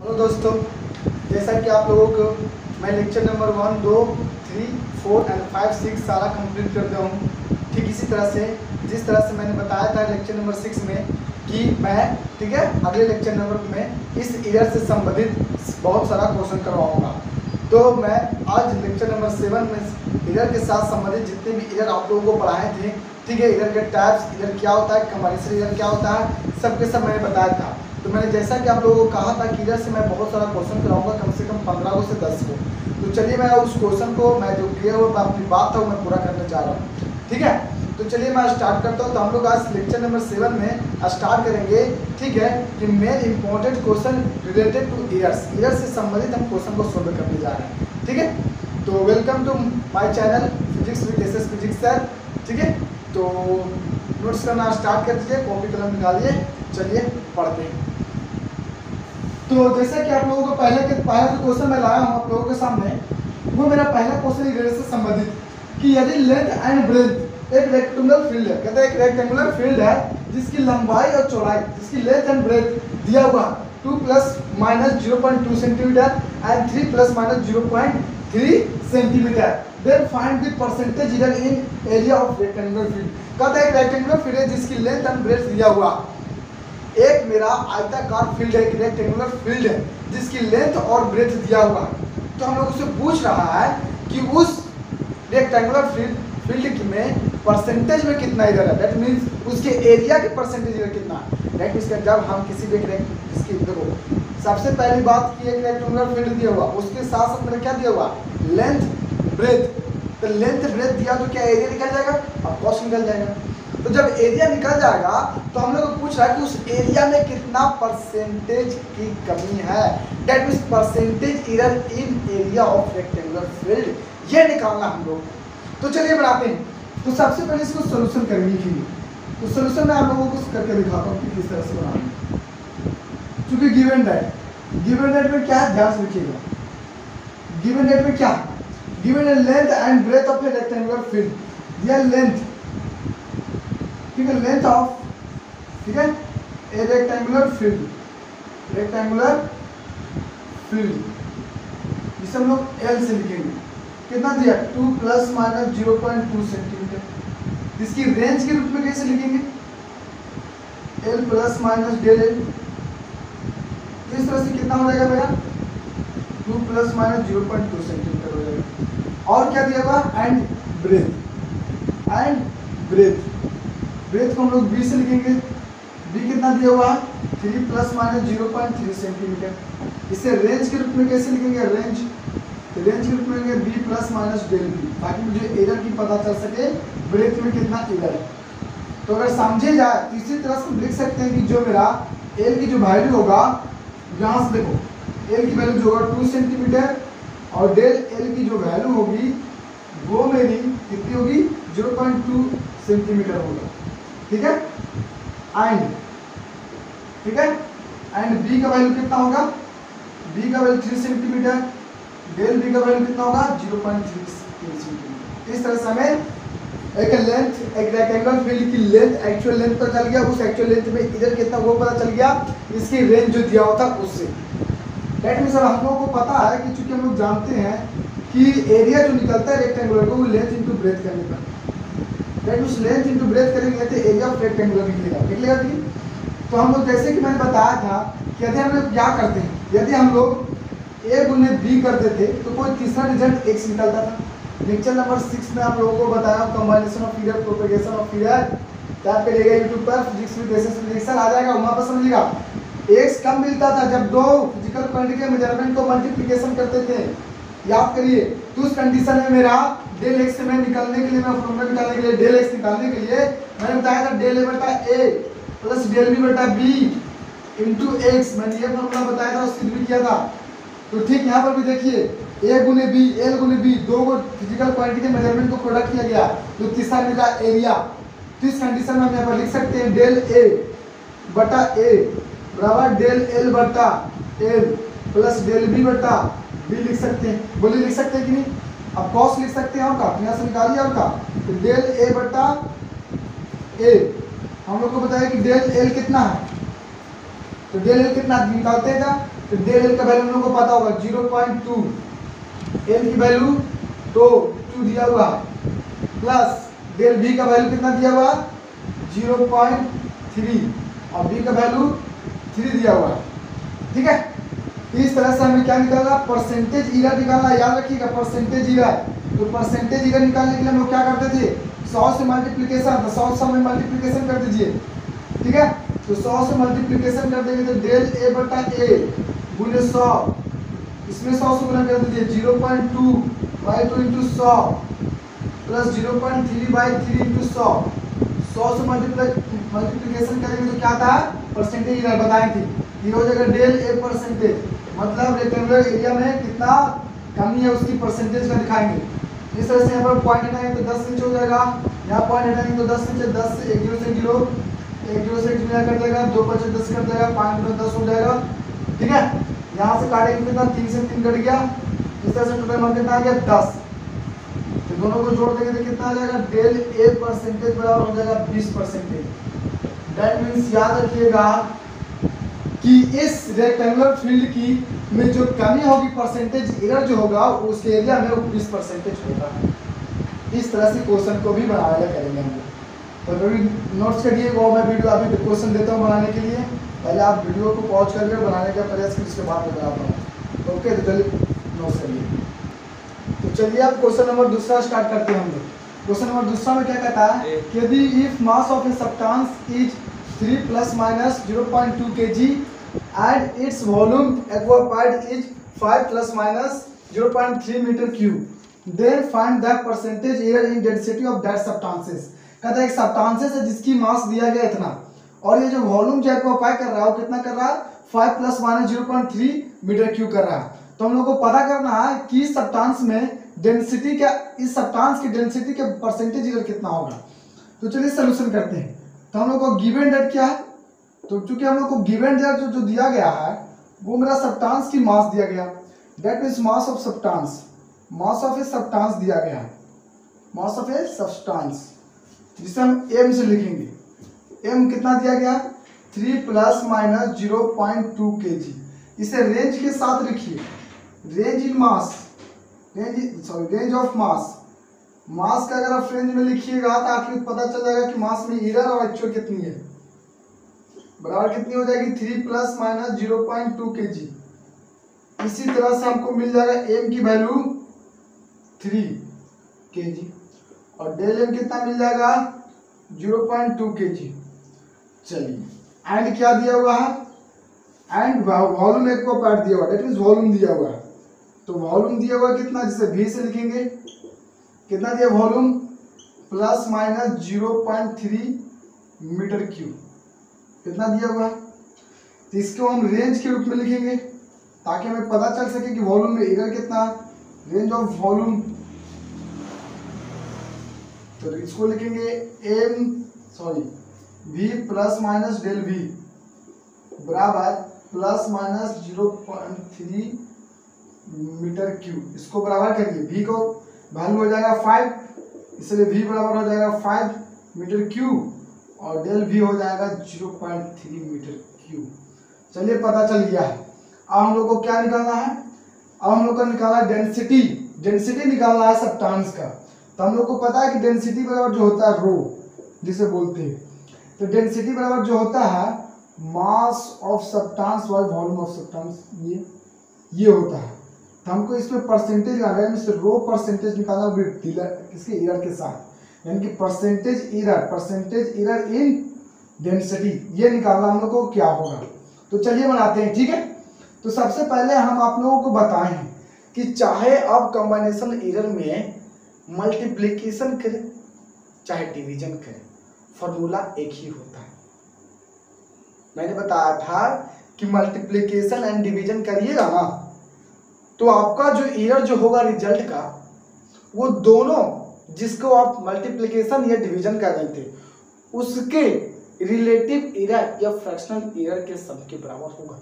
Hello दोस्तों, जैसा कि आप लोगों को मैं लेक्चर नंबर 1, 2, 3, 4 एंड 5, 6 सारा कंप्लीट कर दिया हूँ। ठीक इसी तरह से जिस तरह से मैंने बताया था लेक्चर नंबर 6 में कि मैं अगले लेक्चर नंबर में इस ईयर से संबंधित बहुत सारा क्वेश्चन करवाऊँगा। तो मैं आज लेक्चर नंबर 7 में ईयर के साथ संबंधित जितने भी ईयर आप लोगों को पढ़ाए थे, ईयर के टाइप्स, ईयर क्या होता है, कंपैरिजन ईयर क्या होता है, सबके सब मैंने बताया था। तो मैंने जैसा कि आप लोगों को कहा था कि ईयर से मैं बहुत सारा क्वेश्चन कराऊंगा, कम से कम 15 को से 10 को। तो चलिए मैं उस क्वेश्चन को मैं जो क्लियर हो अपनी बात था वो मैं पूरा करने जा रहा हूँ। ठीक है, तो चलिए मैं स्टार्ट करता हूँ। तो हम लोग आज लेक्चर नंबर 7 में स्टार्ट करेंगे। ठीक है, कि main important question related two years, year से संबंधित हम क्वेश्चन को सोल्व करने जा रहे हैं। ठीक है, तो welcome to my channel physics with SS physics sir. ठीक है, तो नोट्स करना स्टार्ट कर दीजिए, कॉपी कलम निकालिए, चलिए पढ़ते हैं। तो जैसे कि आप लोगों को पहला जो क्वेश्चन मैं लाया हूँ आप लोगों के सामने, वो मेरा पहला क्वेश्चन ईयर से संबंधित कि यदि लेंथ एंड ब्रेथ एक रेक्टेंगुलर फील्ड है, कहते हैं एक रेक्टेंगुलर फील्ड है जिसकी लंबाई और चौड़ाई, जिसकी लेंथ एंड ब्रेथ दिया हुआ 2 ± 0.2 centimetre and 3 ± 0.3 centimetre, then find the percentage error in area of rectangular field. कहता है एक रेक्टेंगुलर फील्ड है जिसकी लेंथ एंड ब्रेथ दिया हुआ, एक मेरा आयताकार फील्ड है, एक रेक्टेंगुलर फील्ड है जिसकी लेंथ और ब्रेथ दिया हुआ है। तो हम लोग उससे पूछ रहा है कि उस रेक्टेंगुलर फील्ड में परसेंटेज में कितना इधर है, दैट मीन्स उसके एरिया के परसेंटेज इधर कितना है। दैट मीन्स जब हम किसी भी इसकी देखो, सबसे पहली बात की एक रेक्टेंगुलर फील्ड दिया हुआ, उसके साथ साथ मेरा क्या दिया हुआ, लेंथ ब्रेथ। तो लेंथ ब्रेथ दिया तो क्या एरिया निकल जाएगा, अब कॉस्ट निकल जाएगा। तो जब एरिया निकल जाएगा तो हम लोग को पूछ रहा है कि उस एरिया में कितना परसेंटेज की कमी है, that means percentage error in area of rectangular field, ये निकालना हम लोग। तो चलिए बनाते हैं। तो सबसे पहले इसको सॉल्यूशन करेंगे फिर, तो सॉल्यूशन मैं आप लोगों को करके दिखाता हूँ कि किस तरह से बनाना है। क्योंकि गिवन डेट में क्या है ध्यान से रखिएगा, गिवन डेट में क्या, given length and breadth of a rectangular field, यह लेंथ, ठीक है, लेंथ ऑफ, ठीक है, ए रेक्टेंगुलर फील्ड जिसे हम लोग एल से लिखेंगे, कितना दिया 2 ± 0.2 सेंटीमीटर। इसकी रेंज के रूप में कैसे लिखेंगे, L plus minus del L. इस तरह से कितना हो जाएगा मेरा 2 ± 0.2 सेंटीमीटर हो जाएगा। और क्या दिया हुआ, एंड ब्रेथ को हम लोग बी से लिखेंगे, बी कितना दिया हुआ 3 ± 0.3 सेंटीमीटर। इसे रेंज के रूप में कैसे लिखेंगे, रेंज के रूप में लिखेंगे B plus minus del B, ताकि मुझे एरर की पता चल सके ब्रेथ में कितना एरर है। तो अगर समझे जाए तो इसी तरह से लिख सकते हैं कि जो मेरा एल की जो वैल्यू होगा, यहाँ से देखो एल की वैल्यू जो होगा 2 सेंटीमीटर और डेल एल की जो वैल्यू होगी वो मेरी कितनी होगी 0.2 सेंटीमीटर होगा। ठीक है, एंड बी का वैल्यू कितना होगा, बी का वैल्यू 3 सेंटीमीटर, डेल बी का वैल्यू कितना होगा 0.3 सेंटीमीटर। इस तरह से हमें एक रेक्टेंगुलर फील्ड की लेंथ, एक्चुअल लेंथ पता चल गया, उस एक्चुअल लेंथ में इधर कितना वो पता चल गया, इसकी रेंज जो दिया हुआ था उससे। दैट मीन्स हम लोगों को पता है कि चूंकि हम लोग जानते हैं कि एरिया जो निकलता है रेक्टेंगुलर को वो लेंथ इंटू ब्रेथ करने पर, that means length into breadth करेंगे तो एरिया ऑफ रेक्टेंगुलर निकलेगा कि। तो हम लोग जैसे कि मैंने बताया था कि यदि हम लोग क्या करते हैं, यदि हम लोग ए गुने बी करते थे तो कोई तीसरा रिजल्ट एक्स निकलता था। लेक्चर नंबर 6 में आप लोगों को बताया combination of figure, propagation of figure, tap करिएगा यूट्यूब पर फिजिक्स विद एसएस फिजिक्स आ जाएगा, वहाँ पर समझिएगा। एक्स कम मिलता था जब दो फिजिकल क्वांटिटी के मेजरमेंट को मल्टीप्लिकेशन करते थे, याद करिए। तो उस कंडीशन में मेरा डेल एक्स में निकालने के लिए, मैं फॉर्मूला निकालने के लिए, डेल एक्स निकालने के लिए मैंने बताया था डेल ए बटा ए प्लस डेल बी बटा बी इंटू एक्स, मैंने ये फॉर्मूला बताया था, उसकी भी किया था। तो ठीक यहाँ पर भी देखिए ए गुने बी, एल गुने बी, दो को फिजिकल क्वांटिटी के मेजरमेंट को प्रोडक्ट किया गया, तो तीसरा मिला एरिया। तो इस कंडीशन में हम यहाँ पर लिख सकते हैं डेल ए बटा ए बराबर डेल एल बटा एल प्लस डेल बी बटा बी लिख सकते हैं, बोलिए लिख सकते हैं कि नहीं। अब कॉस लिख सकते हैं और का, यहाँ से निकालिए और का, तो डेल ए बटा ए, हम लोग को बताया कि डेल एल कितना है, तो डेल एल कितना निकालते हैं, तो डेल एल का वैल्यू हम लोग को पता होगा 0.2, एल की वैल्यू 2 दिया हुआ, प्लस डेल बी का वैल्यू कितना दिया हुआ 0.3 और बी का वैल्यू 3 दिया हुआ। ठीक है, इस तरह से हमें क्या निकालना, परसेंटेज एरर निकालना। याद रखिएगा परसेंटेज एरर। तो परसेंटेज एरर निकालने के लिए हम लोग क्या करते थे, 100 से मल्टीप्लिकेशन, तो 100 में मल्टीप्लिकेशन कर दीजिए। ठीक है, तो 100 से मल्टीप्लिकेशन कर देंगे तो डेल ए बटा ए गुने 100, इसमें 100 से गुना कर दीजिए 0.2 by 2 into 100 plus 0.3 by 3 into 100 से मल्टीप्लिकेशन करेंगे तो क्या था, परसेंटेज एरर बताए थे। ये हो जाएगा डेल ए परसेंटेज, मतलब रेक्टेंगुलर एरिया में कितना कमी है उसकी परसेंटेज का दिखाएंगे। इस तरह से यहाँ पर पॉइंट हटाएंगे तो 10 इंच हो जाएगा, यहाँ पॉइंट हटाएंगे तो 10 इंच, 10 से 1 0 से 0, 1 0 से 1 मिला कर देगा, 2 5 10 कर देगा, 5 गुना 10 हो जाएगा। ठीक है, यहाँ से काटेंगे कितना, 3 से 3 कट गया। इस तरह से टोटल मान कितना आ गया 10। तो दोनों को जोड़ देंगे तो कितना आ जाएगा, डेल ए परसेंटेज बराबर हो जाएगा 20%। दैट मीन्स याद रखिएगा कि इस रेक्टेंगुलर फील्ड की में जो कमी होगी, परसेंटेज एरर जो होगा उस एरिया में वो 20% होगा। इस तरह से क्वेश्चन को भी बनाया करेंगे हम लोग। तो अभी नोट्स करिए, वो मैं वीडियो अभी क्वेश्चन देता हूँ बनाने के लिए। पहले आप वीडियो को पॉज करके बनाने का प्रयास करिए, उसके बाद मैं बनाता हूँ। ओके, तो चलिए नोट्स करिए। तो चलिए आप क्वेश्चन नंबर दूसरा स्टार्ट करते हैं हम लोग। क्वेश्चन नंबर दूसरा में क्या कहता है, यदि if mass of a substance is 3 ± 0.2 kg and its volume evaporated is 5 ± 0.3 meter cube, then find the percentage error in density of that substances। कहता है एक सब्सटेंसेस है जिसकी मास दिया गया इतना, और ये जो वॉल्यूम जो एक्वापाई कर रहा है वो कितना कर रहा है, 5 ± 0.3 मीटर क्यूब कर रहा है। तो हम लोग को पता करना है कि सब्सटेंस में डेंसिटी क्या, इस सब्सटेंस की डेंसिटी के परसेंटेज एरर कितना होगा। तो चलिए सॉल्यूशन करते हैं। तो हम लोग को गिवन डेट क्या है, तो चूंकि हम लोग को गिवन डेट जो दिया गया है वो मेरा सब्सटेंस की मास दिया गया, that means mass of substance, mass of a substance दिया गया है, मास ऑफ ए सब्सटेंस जिसे हम एम से लिखेंगे। एम कितना दिया गया, 3 ± 0.2 kg। इसे रेंज के साथ लिखिए, range in mass, range of mass. Mass का अगर आप रेंज में लिखिएगा तो आपको पता चल जाएगा कि मास में एरर और एक्चुअल कितनी है, बराबर कितनी हो जाएगी 3 ± 0.2 kg। इसी तरह से हमको मिल जाएगा एम की वैल्यू 3 kg और डेल एम कितना मिल जाएगा 0.2 kg। चलिए एंड क्या दिया हुआ है, एंड वॉल्यूम एक को पार्ट दिया हुआ, दैट मींस वॉल्यूम दिया हुआ है। तो वॉल्यूम दिया हुआ कितना, जिसे v से लिखेंगे, कितना दिया वॉल्यूम ± 0.3 मीटर क्यूब, कितना दिया हुआ है। तो इसको हम रेंज के रूप में लिखेंगे ताकि हमें पता चल सके कि वॉल्यूम में एरर कितना, रेंज ऑफ वॉल्यूम। तो इसको लिखेंगे v ± डेल v बराबर ±0.3 मीटर क्यूब। इसको बराबर करिए, v को वैल्यू हो जाएगा 5, इसलिए v बराबर हो जाएगा 5 मीटर क्यूब और डेल v हो जाएगा 0.3 मीटर क्यूब। चलिए पता चल गया है। अब हम लोग को क्या निकालना है, अब हम लोग को निकालना है डेंसिटी, डेंसिटी निकालना है सब्सटेंस का। तो हम लोग को पता है कि डेंसिटी बराबर जो होता है रो जिसे बोलते हैं, तो डेंसिटी बराबर जो होता है mass of substance by volume of substance, ये होता है। तो हमको इसमें परसेंटेज निकालना है, इसमें रो परसेंटेज निकालना होगा किसके एरर के साथ, यानी कि परसेंटेज एरर इन डेंसिटी, ये निकालना हम लोग को क्या होगा। तो चलिए बनाते हैं, ठीक है। तो सबसे पहले हम आप लोगों को बताएं कि चाहे आप कॉम्बिनेशन एरर में मल्टीप्लिकेशन करें चाहे डिवीजन करें, फॉर्मूला एक ही होता है। मैंने बताया था कि मल्टीप्लिकेशन एंड डिवीजन करिएगा ना तो आपका जो एरर जो होगा रिजल्ट का, वो दोनों जिसको आप मल्टीप्लिकेशन या डिवीजन कर रहे थे उसके रिलेटिव एरर या फ्रैक्शनल एरर के सम के बराबर होगा,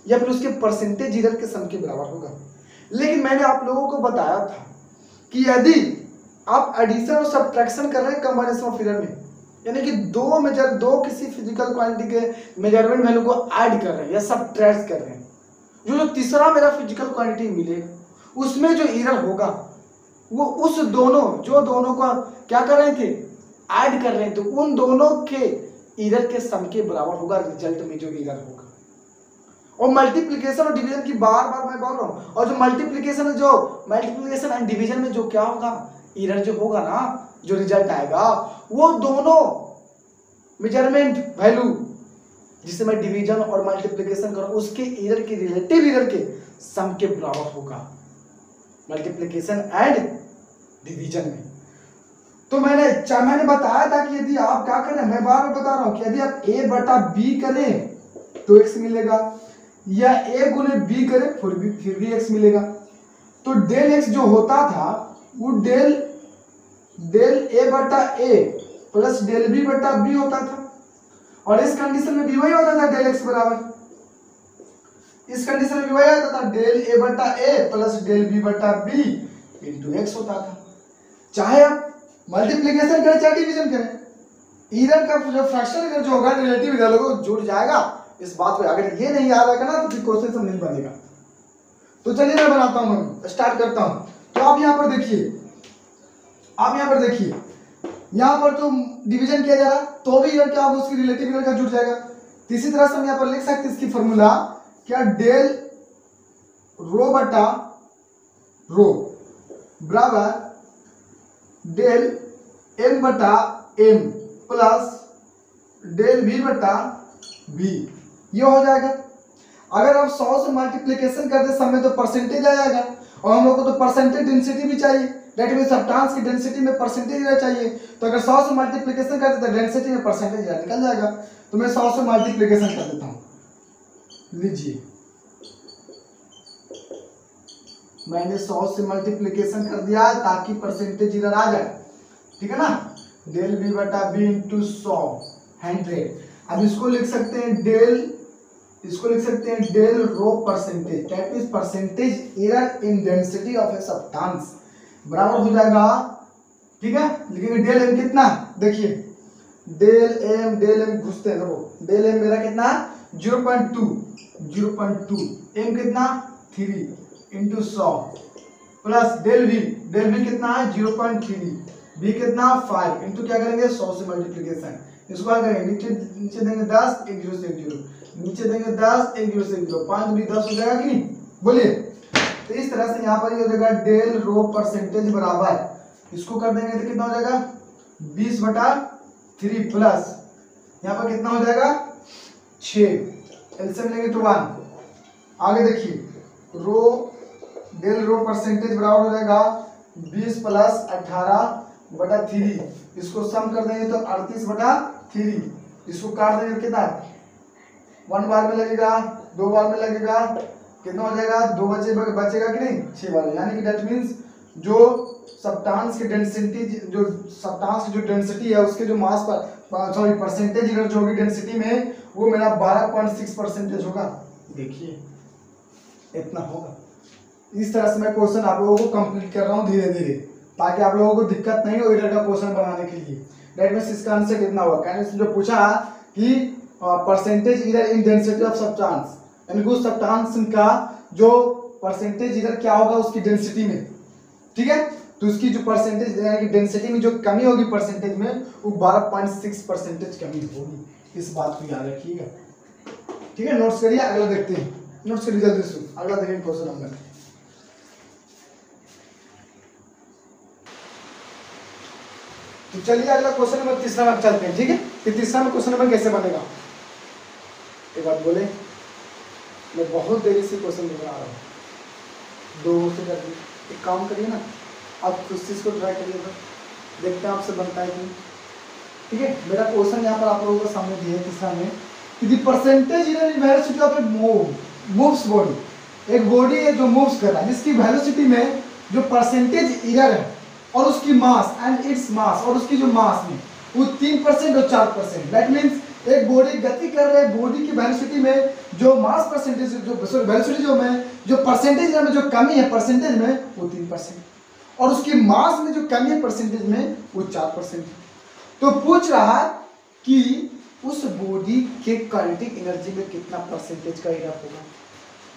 या फिर उसके परसेंटेज एरर के सम के बराबर होगा। लेकिन मैंने आप लोगों को बताया था कि यदि आप एडिशन और सब्ट्रैक्शन कर रहे हैं कॉम्बिनेशन ऑफ एरर में, यानी कि दो किसी फिजिकल क्वांटिटी के मेजरमेंट वैल्यू को ऐड कर रहे हैं या सब्ट्रैक्ट कर रहे हैं, जो तीसरा मेरा फिजिकल क्वांटिटी मिलेगा उसमें जो एरर होगा वो उस दोनों का क्या कर रहे थे, ऐड कर रहे थे, उन दोनों के एरर के सम के बराबर होगा रिजल्ट में जो एरर होगा। और मल्टीप्लिकेशन और डिवीजन की बार बार मैं बोल रहा हूँ, और जो मल्टीप्लिकेशन एंड डिवीजन में जो क्या होगा, एरर जो होगा ना, जो रिजल्ट आएगा वो दोनों मेजरमेंट वैल्यू जिसे मैं डिवीजन और मल्टीप्लिकेशन करूं उसके एरर के रिलेटिव एरर के सम के बराबर होगा मल्टीप्लिकेशन एंड डिवीजन में। तो मैंने बताया था कि यदि आप क्या करें, मैं बार बार बता रहा हूं कि यदि आप a बटा b करें तो x मिलेगा, या a गुने b करें फिर भी x मिलेगा। तो डेल x जो होता था वो डेल a बटा a प्लस डेल b बटा b होता था, और इस कंडीशन में भी वही होता था डेल x बराबर, इस कंडीशन में भी वही आता था डेल a बटा a प्लस डेल b बटा b इंटू x होता था। चाहे आप मल्टीप्लिकेशन करें चाहे डिवीजन करें, एरर का जो फ्रैक्शन एरर जो होगा रिलेटिव एरर को जुड़ जाएगा। इस बात को अगर ये नहीं याद रखा ना तो क्वेश्चन सब नहीं बनेगा। तो चलिए मैं बनाता हूँ, स्टार्ट करता हूँ। तो आप यहाँ पर देखिए, यहाँ पर तो डिवीजन किया जा रहा तो भी एरर क्या होगा, उसकी रिलेटिव एरर का जुड़ जाएगा। तो इसी तरह से हम यहाँ पर लिख सकते हैं इसकी फॉर्मूला क्या, डेल रो बटा रो बराबर डेल m बटा m प्लस डेल v बटा v, ये हो जाएगा। अगर आप 100 से मल्टीप्लिकेशन करते समय तो परसेंटेज आ जाएगा, और हम लोग को तो परसेंटेज डेंसिटी भी चाहिए, दैट मींस सब्सटेंस की डेंसिटी में परसेंटेज चाहिए। तो अगर 100 से मल्टीप्लिकेशन करते तो डेंसिटी में परसेंटेज निकल जाएगा। तो मैं 100 से मल्टीप्लिकेशन कर देता हूँ, लीजिए मैंने 100 से मल्टीप्लिकेशन कर दिया ताकि परसेंटेज इधर आ जाए, ठीक है ना। डेल बी बटा बी इंटू 100 100। अब इसको लिख सकते हैं del rho percentage, that means percentage error in density of a substance बराबर हो जाएगा, ठीक है। लिखेंगे डेल एम कितना, देखिए डेल एम घुसते हैं, देखो डेल एम मेरा कितना 0.2 एम कितना 3 इंटू 100 प्लस डेल वी कितना है 0.3, बी कितना 5 इंटू क्या करेंगे 100 से मल्टीप्लिकेशन, इसको क्या करेंगे नीचे देंगे 10 1 0 से 1 0, नीचे देंगे 10 1 0 से 1 0, 5 भी 10 हो जाएगा कि नहीं, बोलिए। तो इस तरह से यहाँ पर ये हो जाएगा डेल रो परसेंटेज बराबर, इसको कर देंगे तो कितना हो जाएगा 20 बटा 3 प्लस यहाँ पर कितना हो जाएगा 6, एलसीएम लेंगे तो 1। आगे देखिए डेल रो परसेंटेज बराबर हो जाएगा 20 प्लस 18 बटा 3, इसको सम कर देंगे तो 38 बटा 3, इसको काट देंगे कितना 1 बार में लगेगा 2 बार में लगेगा, कितना हो जाएगा 2 बचेगा कि नहीं 6 बार, यानी कि दैट मींस जो सब्सटेंस की डेंसिटी है उसके जो मास पर सॉरी परसेंटेज इधर जो होगी डेंसिटी में वो मेरा 12.6% होगा। देखिए इतना होगा। इस तरह से मैं क्वेश्चन आप लोगों को कंप्लीट कर रहा हूँ धीरे धीरे, ताकि आप लोगों को दिक्कत नहीं हो इधर का क्वेश्चन बनाने के लिए। दैट मींस इसका आंसर कितना होगा, कहने जो पूछा कि परसेंटेज इधर इन डेंसिटी ऑफ सब्सटेंस, यानी कि उस सब्सटेंस का जो परसेंटेज इधर क्या होगा उसकी डेंसिटी में, ठीक है। तो उसकी जो परसेंटेज यानी कि डेंसिटी में जो कमी होगी परसेंटेज में वो 12.6% कमी होगी। इस बात को याद रखिएगा, ठीक है। नोट्स करिए, अगला देखते हैं, नोट्स करिए जल्दी से, अगला देखेंगे क्वेश्चन नंबर। तो चलिए अगला क्वेश्चन नंबर तीसरा में चलते हैं, ठीक है। कि तीसरा में क्वेश्चन नंबर कैसे बनेगा, एक बात बोले, मैं बहुत देरी से क्वेश्चन बना रहा हूँ, 2 से कर एक काम करिए ना, आप उस चीज़ को ट्राई करिए, देखते हैं आपसे बनता है कि, ठीक है। मेरा क्वेश्चन यहाँ पर आप लोगों को सामने दिया है तीसरा में कि the percentage in velocity of A moves body, एक बॉडी है जो मूव्स कर रहा है जिसकी वेलोसिटी में जो परसेंटेज एरर है और उसकी मास एंड इट्स मास और उसकी जो मास में वो 3% और 4%, दैट मीन्स एक बॉडी गति कर रहे हैं, बॉडी की वेलोसिटी में जो मास परसेंटेज जो वेलोसिटी जो परसेंटेज में जो कमी है परसेंटेज में वो 3% और उसकी मास में जो कमी है परसेंटेज में वो 4%। तो पूछ रहा है कि उस बॉडी के काइनेटिक एनर्जी में कितना परसेंटेज का एरर होगा।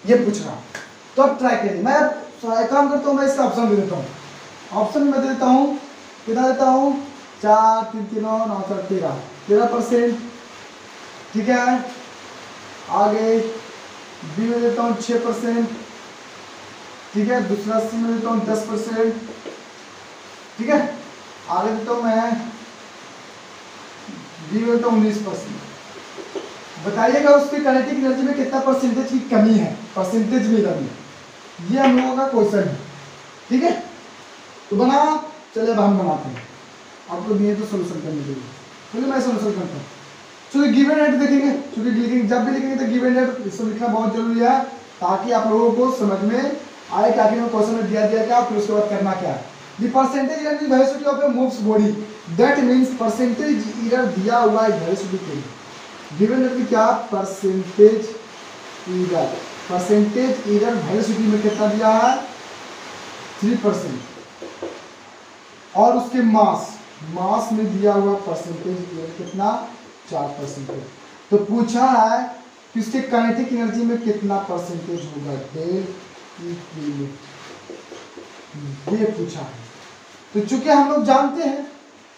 ये पूछ रहा। तो अब ट्राई करिए। मैं एक काम करता हूँ, मैं इसका ऑप्शन दे देता हूँ। ऑप्शन में दे देता हूँ, कितना देता हूँ, 4 3 3 9 4 13%। ठीक है, आगे बी में देता हूँ 6%। ठीक है, दूसरा सी में देता हूँ 10%। ठीक है, आगे देता हूँ मैं बी में देता हूँ 19%। बताइएगा उसके काइनेटिक एनर्जी में कितना परसेंटेज की कमी है, परसेंटेज में कमी। ये हम लोगों का क्वेश्चन है। ठीक है, तो बना, चलिए अब हम बनाते हैं। आपको दिए तो सोल्यूशन करने के लिए, चलिए मैं सोल्यूशन करता हूँ। चलिए गिवन डेट देखेंगे, क्योंकि लिखेंगे जब भी लिखेंगे तो गिवन डेट इसको लिखना बहुत जरूरी है, ताकि आप लोगों को समझ में आए कि आखिर में क्वेश्चन में दिया क्या, फिर उसके बाद करना क्या है। The percentage energy velocity of A moves body, that means percentage error दिया हुआ है वेलोसिटी के लिए। गिवन डेट में क्या, percentage error, percentage error velocity में कितना दिया है, 3%। और उसके मास में दिया हुआ परसेंटेज एरर कितना, 4%। तो पूछा है कि उसके काइनेटिक एनर्जी में कितना परसेंटेज होगा, डेल ई टी में, ये पूछा है। तो चूंकि हम लोग जानते हैं,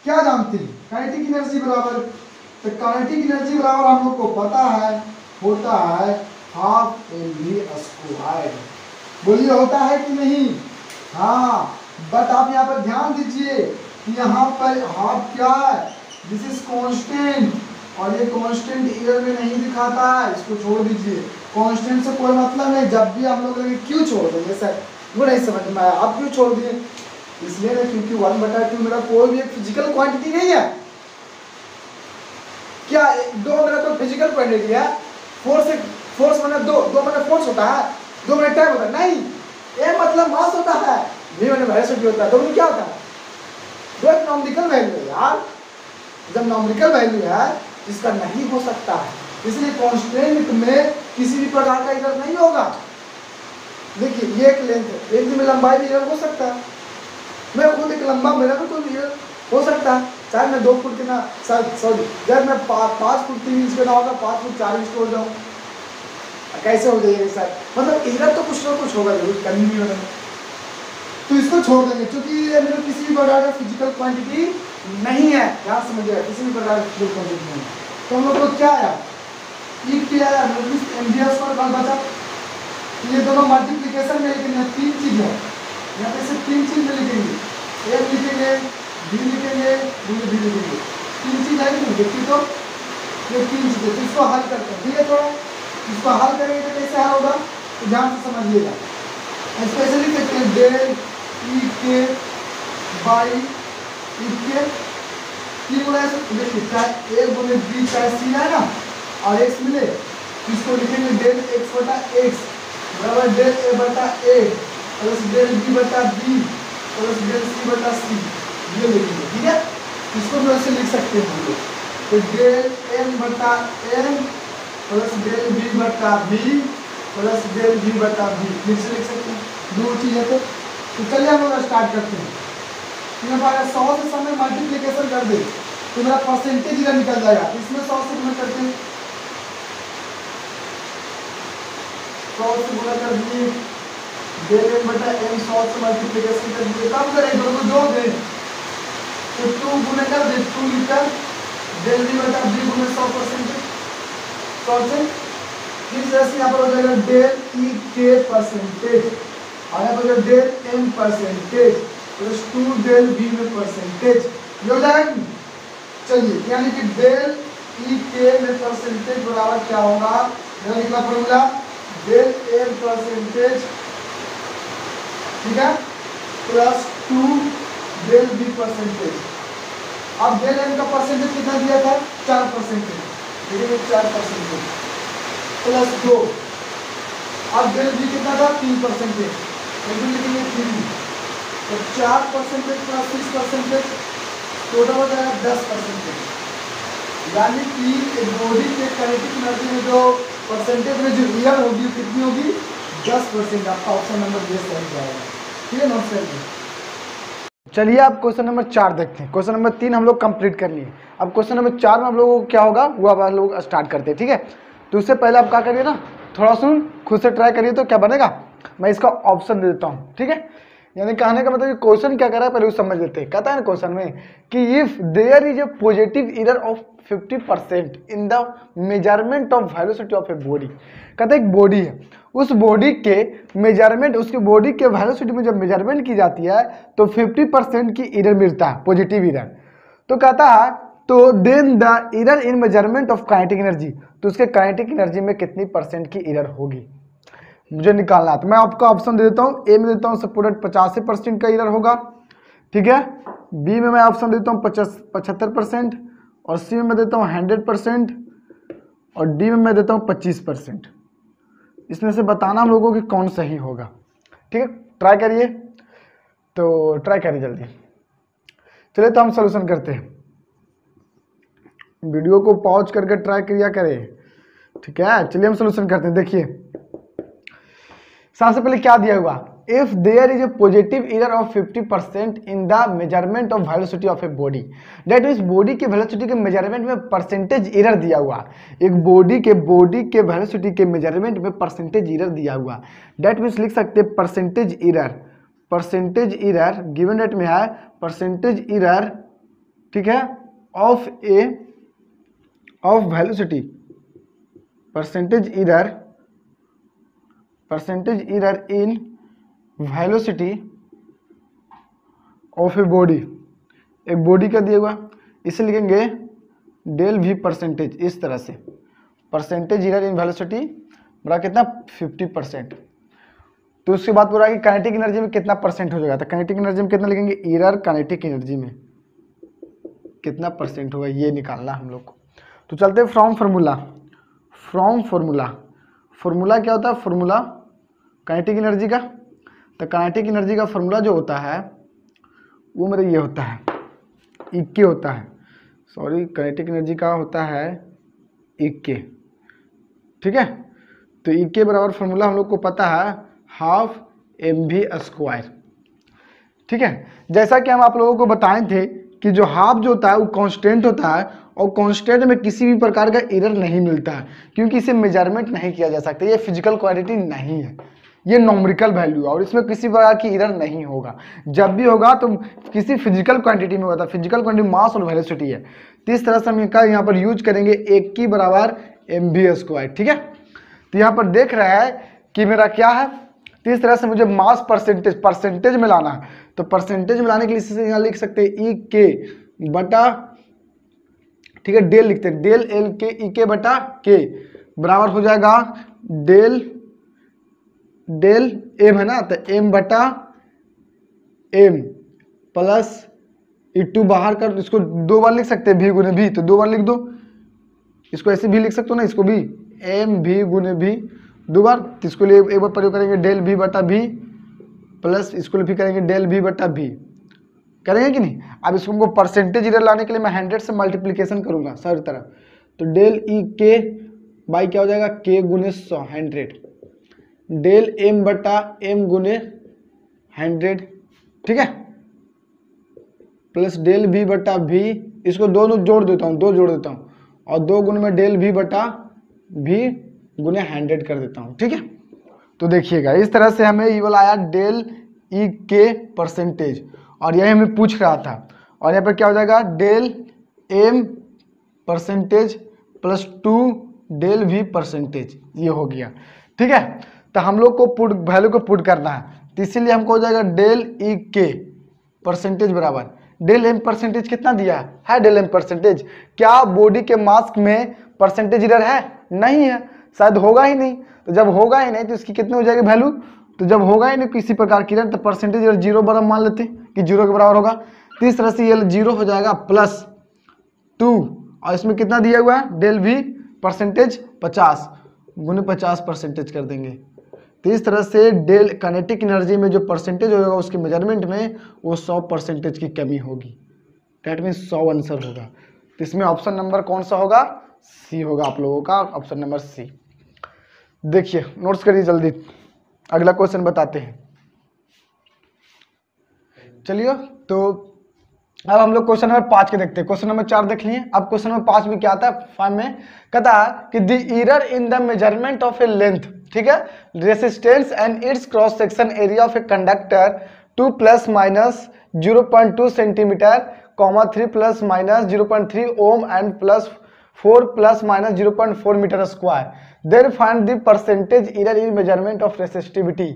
क्या जानते हैं, काइनेटिक एनर्जी बराबर, तो काइनेटिक एनर्जी बराबर हम लोग को पता है होता है हाफ mv स्क्वायर। बोलिए होता है कि नहीं, हाँ। बट आप यहाँ पर ध्यान दीजिए कि यहाँ पर हाफ क्या है, दिस इज कांस्टेंट, और ये कांस्टेंट एरर में नहीं दिखाता है, इसको छोड़ दीजिए। कांस्टेंट से कोई मतलब नहीं। जब भी हम लोग क्यों छोड़ देंगे सर, वो नहीं समझ में आया, आप क्यों छोड़ दिए, इसलिए ना क्योंकि 1/2 मेरा कोई भी एक फिजिकल क्वांटिटी नहीं है। क्या 2 मेरा तो फिजिकल क्वांटिटी है, फोर्स मैंने 2 मैंने फोर्स होता है, 2 मैंने टाइम होता है, नहीं, ये मतलब मास होता है, v मैंने वेलोसिटी होता है। दोनों क्या होता है, दो एक नॉमिकल वैल्यू है यार। जब नॉमिकल वैल्यू है इसका नहीं हो सकता है, इसलिए कांस्टेंट में किसी भी प्रकार का एरर नहीं होगा। देखिए ये एक लेंथ है, लेंथ में लंबाई भी एरर हो सकता है। मैं खुद एक लंबा, मेरा भी कोई एरर हो सकता है, चाहे मैं 2 फुट कितना, सॉरी जब मैं 5 फुट 3 इंच का होगा, 5 फुट 4 इंच हो जाऊँ, कैसे हो जाएगा सर, मतलब एरर तो कुछ ना कुछ होगा जरूर, कमी नहीं होगा। तो इसको छोड़ देंगे, क्योंकि ये मेरे किसी भी प्रकार का फिजिकल क्वांटिटी नहीं है, ध्यान समझिएगा, किसी भी प्रकार का फिजिकल क्वांटिटी नहीं है। तो हम लोग को क्या आया, ई क्या आया, mv स्क्वायर कल बचा। ये दोनों मल्टीप्लिकेशन में लिखेंगे, 3 चीज है यहाँ पे, सिर्फ 3 चीज में लिखेंगे, एक लिखेंगे, बी लिखेंगे, बी लिखेंगे, 3 चीज आएगी। देखिए तो ये 3 चीजें, तो इसको हल करते हैं। ठीक है, थोड़ा इसको हल करेंगे तो कैसे हल होगा, तो ध्यान से समझिएगा। स्पेशली कहते हैं डेल ई के बाई ई के, तीन गुना देखिए, चाहे एक गुने बी चाहे सी है ना, और एक्स मिले, इसको लिखेंगे डेल एक्स बटा एक्स बराबर डेल ए बटा ए प्लस डेल बी बटा बी प्लस डेल सी बटा सी, ये लिखेंगे। ठीक है, इसको भी ऐसे लिख सकते हैं हम लोग, तो डेल एम बटा एम प्लस डेल बी बटा बी प्लस डेल बी बटा बी, फिर से लिख सकते हैं, 2 चीजें। तो चलिए हम लोग स्टार्ट करते हैं। तो मैं 100 से समय मल्टीप्लिकेशन कर दे तो मेरा परसेंटेज इधर निकल जाएगा, इसमें 100 से गुना करते हैं, 100 से गुना कर दिए, डेल एम बटा एम 100 से मल्टीप्लिकेशन कर दिए, कब करें, दोनों जोड़ दें, तो 2 गुना कर दे, 2 लीटर डेल बी बटा बी गुना 100%, 100 से इस तरह से यहाँ पर हो जाएगा डेल ई के परसेंटेज, और यहाँ पर del M percentage plus 2 del B में परसेंटेज, ये हो जाएगा। चलिए, यानी कि डेल ई के में परसेंटेज बराबर क्या होगा, यह लिखना फॉर्मूला, डेल एम परसेंटेज, ठीक है, प्लस 2 डेल बी परसेंटेज। अब डेल एम का परसेंटेज कितना दिया था, 4%, देखिए 4% प्लस 2, अब डेल बी कितना था, 3%, लिखेंगे 3, तो 4% प्लस 6% टोटल हो जाएगा 10%। यानी कि एक बॉडी के काइनेटिक एनर्जी में जो परसेंटेज में जो एरर होगी कितनी होगी, 10%। आपका ऑप्शन नंबर ये सही जाएगा। ठीक है, नोट करिए। चलिए अब क्वेश्चन नंबर 4 देखते हैं। क्वेश्चन नंबर 3 हम लोग कंप्लीट कर लिए। अब क्वेश्चन नंबर 4 में हम लोगों को क्या होगा वो अब हम लोग स्टार्ट करते हैं। ठीक है, तो उससे पहले आप क्या करिए ना, थोड़ा सुन, खुद से ट्राई करिए तो क्या बनेगा, मैं इसका ऑप्शन दे देता हूँ, ठीक है। यानी कहने का मतलब क्वेश्चन क्या कर रहा है पहले समझ लेते हैं। कहता है ना क्वेश्चन में कि if there is a positive error of 50% in the measurement of velocity of a body. कहता है एक बॉडी है, उस बॉडी के मेजरमेंट, उसके बॉडी के वेलोसिटी में जब मेजरमेंट की जाती है तो 50% की एरर मिलता है, पॉजिटिव एरर। तो कहता है तो then the error in measurement of kinetic energy, तो उसके काइनेटिक एनर्जी में कितनी परसेंट की एरर होगी मुझे निकालना है। तो मैं आपको ऑप्शन दे देता हूँ, ए में देता हूँ सपोर्टेड 85% का एरर होगा, ठीक है। बी में मैं ऑप्शन देता हूँ 75% और सी में मैं देता हूँ 100% और डी में मैं देता हूँ 25%। इसमें से बताना हम लोगों को कि कौन सही होगा, ठीक है। ट्राई करिए, तो ट्राई करिए जल्दी। चलिए तो हम सोल्यूशन करते हैं, वीडियो को पॉज करके ट्राई किया करें, ठीक है। चलिए हम सोल्यूशन करते हैं। देखिए सबसे पहले क्या दिया हुआ, if there is a positive error of 50% in the measurement of velocity of a body, that means body के वेलोसिटी के मेजरमेंट में परसेंटेज एरर दिया हुआ, एक बॉडी के वेलोसिटी के मेजरमेंट में परसेंटेज एरर दिया हुआ, दैट मीन्स लिख सकते हैं परसेंटेज एरर गिवन डेट में है परसेंटेज एरर, ठीक है, of velocity, percentage error in velocity of a body, एक बॉडी का दिया हुआ, इसे लिखेंगे डेल वी परसेंटेज, इस तरह से परसेंटेज एरर इन वेलोसिटी बड़ा कितना 50%। तो उसके बाद पूरा कि काइनेटिक एनर्जी में कितना परसेंट हो जाएगा, तो काइनेटिक एनर्जी में कितना लिखेंगे, एरर काइनेटिक एनर्जी में कितना परसेंट होगा ये निकालना हम लोग को। तो चलते हैं फ्रॉम फार्मूला क्या होता है, फार्मूला काइनेटिक एनर्जी का। तो काइनेटिक एनर्जी का फार्मूला जो होता है वो मेरा ये होता है, इक्के होता है, सॉरी काइनेटिक एनर्जी का होता है इक्के, ठीक है। तो इक्के बराबर फार्मूला हम लोग को पता है हाफ mv², ठीक है। जैसा कि हम आप लोगों को बताए थे कि जो हाफ जो होता है वो कांस्टेंट होता है और कांस्टेंट में किसी भी प्रकार का एरर नहीं मिलता है क्योंकि इसे मेजरमेंट नहीं किया जा सकता, ये फिजिकल क्वांटिटी नहीं है, ये नॉमरिकल वैल्यू है और इसमें किसी प्रकार की एरर नहीं होगा। जब भी होगा तो किसी फिजिकल क्वांटिटी में होता है, फिजिकल क्वांटिटी मास और वेलोसिटी है। तो इस तरह से हम यहाँ पर यूज करेंगे एक की बराबर mv², ठीक है। तो यहाँ पर देख रहा है कि मेरा क्या है, तो इस तरह से मुझे मास परसेंटेज में लाना है। तो परसेंटेज में लाने के लिए इसे यहाँ लिख सकते हैं ई के बटा, ठीक है, डेल लिखते हैं, डेल एल के ई के बटा के बराबर हो जाएगा डेल एम है ना, तो एम बटा एम प्लस E2 बाहर कर, इसको दो बार लिख सकते हैं भी गुने भी, तो दो बार लिख दो, इसको ऐसे भी लिख सकते हो ना, इसको भी एम भी गुने भी दो बार, तो इसको लिए एक बार प्रयोग करेंगे डेल भी बटा भी प्लस इसको भी करेंगे डेल भी बटा भी, करेंगे कि नहीं। अब इसको हमको परसेंटेज एरर लाने के लिए मैं 100 से मल्टीप्लिकेशन करूंगा सारी तरफ, तो डेल ई के बाई क्या हो जाएगा के गुने 100 100, डेल एम बटा एम गुने 100, ठीक है, प्लस डेल भी बटा भी, इसको दोनों जोड़ देता हूँ, दो जोड़ देता हूँ और दो गुने में डेल भी बटा भी गुने 100 कर देता हूँ, ठीक है। तो देखिएगा इस तरह से हमें ये वाला आया डेल ई के परसेंटेज और यही हमें पूछ रहा था, और यहाँ पर क्या हो जाएगा del M percentage plus 2 del V percentage, ये हो गया, ठीक है। तो हम लोग को वैल्यू को पुट करना है, तो इसीलिए हमको हो जाएगा डेल ई के परसेंटेज बराबर डेल एम परसेंटेज कितना दिया है डेल एम परसेंटेज। क्या बॉडी के मास में परसेंटेज एरर है, नहीं है, शायद होगा ही नहीं। तो जब होगा ही नहीं तो इसकी कितनी हो जाएगी वैल्यू, तो जब होगा ही नहीं किसी प्रकार की एरर तो परसेंटेज एरर 0 बराबर मान लेते हैं कि 0 के बराबर होगा। तो इस तरह से ये 0 हो जाएगा प्लस 2 और इसमें कितना दिया हुआ है डेल वी परसेंटेज 50 गुने 50 परसेंटेज कर देंगे। तो इस तरह से डेल काइनेटिक एनर्जी में जो परसेंटेज होगा उसके मेजरमेंट में वो 100% की कमी होगी, डेट मीन्स 100 आंसर होगा। तो इसमें ऑप्शन नंबर कौन सा होगा, सी होगा आप लोगों का, ऑप्शन नंबर सी। देखिए नोट्स करिए जल्दी, अगला क्वेश्चन बताते हैं। चलिए तो अब हम लोग क्वेश्चन नंबर 5 के देखते हैं। क्वेश्चन नंबर 4 देख लिए, अब क्वेश्चन नंबर 5 में क्या आता है, 5 में कहता है कि the error in the measurement of a length, ठीक है, resistance and its cross section area of a conductor 2 + - 0.2 centimetre, 3 ± 0.3 ohm and 4 ± 0.4 metre square, then find the percentage error in measurement of resistivity.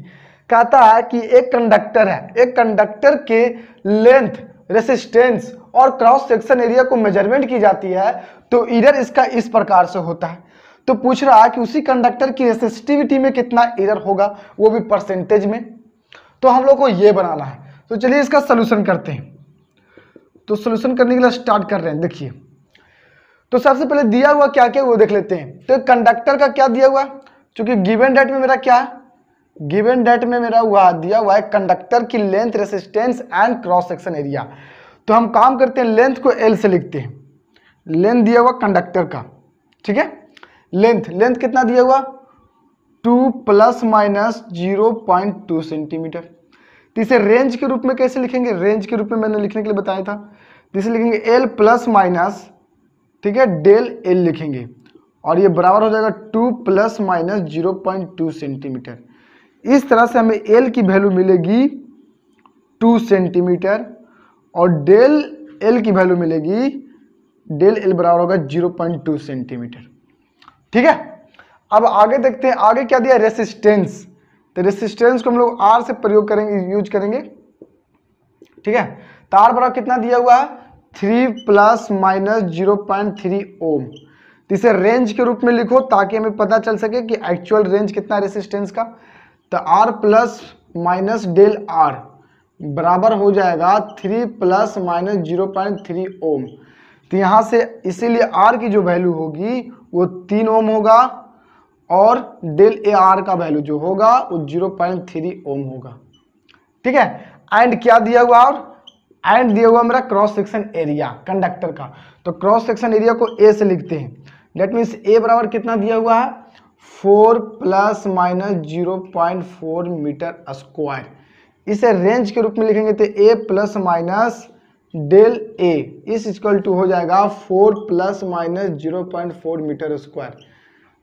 कहता है कि एक conductor है, एक conductor के length, resistance और क्रॉस सेक्शन एरिया को मेजरमेंट की जाती है तो एरर इसका इस प्रकार से होता है। तो पूछ रहा है कि उसी कंडक्टर की रेसिस्टिविटी में कितना एरर होगा, वो भी परसेंटेज में। तो हम लोग को ये बनाना है, तो चलिए इसका सलूशन करते हैं। तो सलूशन करने के लिए स्टार्ट कर रहे हैं। देखिए, तो सबसे पहले दिया हुआ क्या क्या वो देख लेते हैं। तो कंडक्टर का क्या दिया हुआ, क्योंकि गिवन डेट में मेरा क्या है, गिवन डेट में मेरा दिया हुआ है कंडक्टर की length, resistance and cross section area. तो हम काम करते हैं, लेंथ को एल से लिखते हैं, लेंथ दिया हुआ कंडक्टर का, ठीक है। लेंथ कितना दिया हुआ, 2 ± 0.2 सेंटीमीटर। तो इसे रेंज के रूप में कैसे लिखेंगे, रेंज के रूप में मैंने लिखने के लिए बताया था, इसे लिखेंगे एल ±, ठीक है, डेल एल लिखेंगे, और ये बराबर हो जाएगा 2 ± 0.2 सेंटीमीटर। इस तरह से हमें एल की वैल्यू मिलेगी 2 सेंटीमीटर और डेल एल की वैल्यू मिलेगी, डेल एल बराबर होगा 0.2 सेंटीमीटर, ठीक है। अब आगे देखते हैं, आगे क्या दिया, रेसिस्टेंस। तो रेसिस्टेंस को हम लोग आर से प्रयोग करेंगे, यूज करेंगे, ठीक है। तो आर बराबर कितना दिया हुआ है, 3 ± 0.3 ओम। तो इसे रेंज के रूप में लिखो ताकि हमें पता चल सके कि एक्चुअल रेंज कितना है रेसिस्टेंस का। तो R ± डेल R बराबर हो जाएगा 3 ± 0.3 ओम। तो यहाँ से इसीलिए R की जो वैल्यू होगी वो 3 ओम होगा और डेल ए आर का वैल्यू जो होगा वो 0.3 ओम होगा, ठीक है। एंड क्या दिया हुआ, और एंड दिया हुआ मेरा क्रॉस सेक्शन एरिया कंडक्टर का। तो क्रॉस सेक्शन एरिया को ए से लिखते हैं, डेट मीन्स ए बराबर कितना दिया हुआ है, 4 ± 0.4 मीटर स्क्वायर। इसे रेंज के रूप में लिखेंगे तो a ± डेल ए इस इक्वल टू हो जाएगा 4 ± 0.4 मीटर स्क्वायर।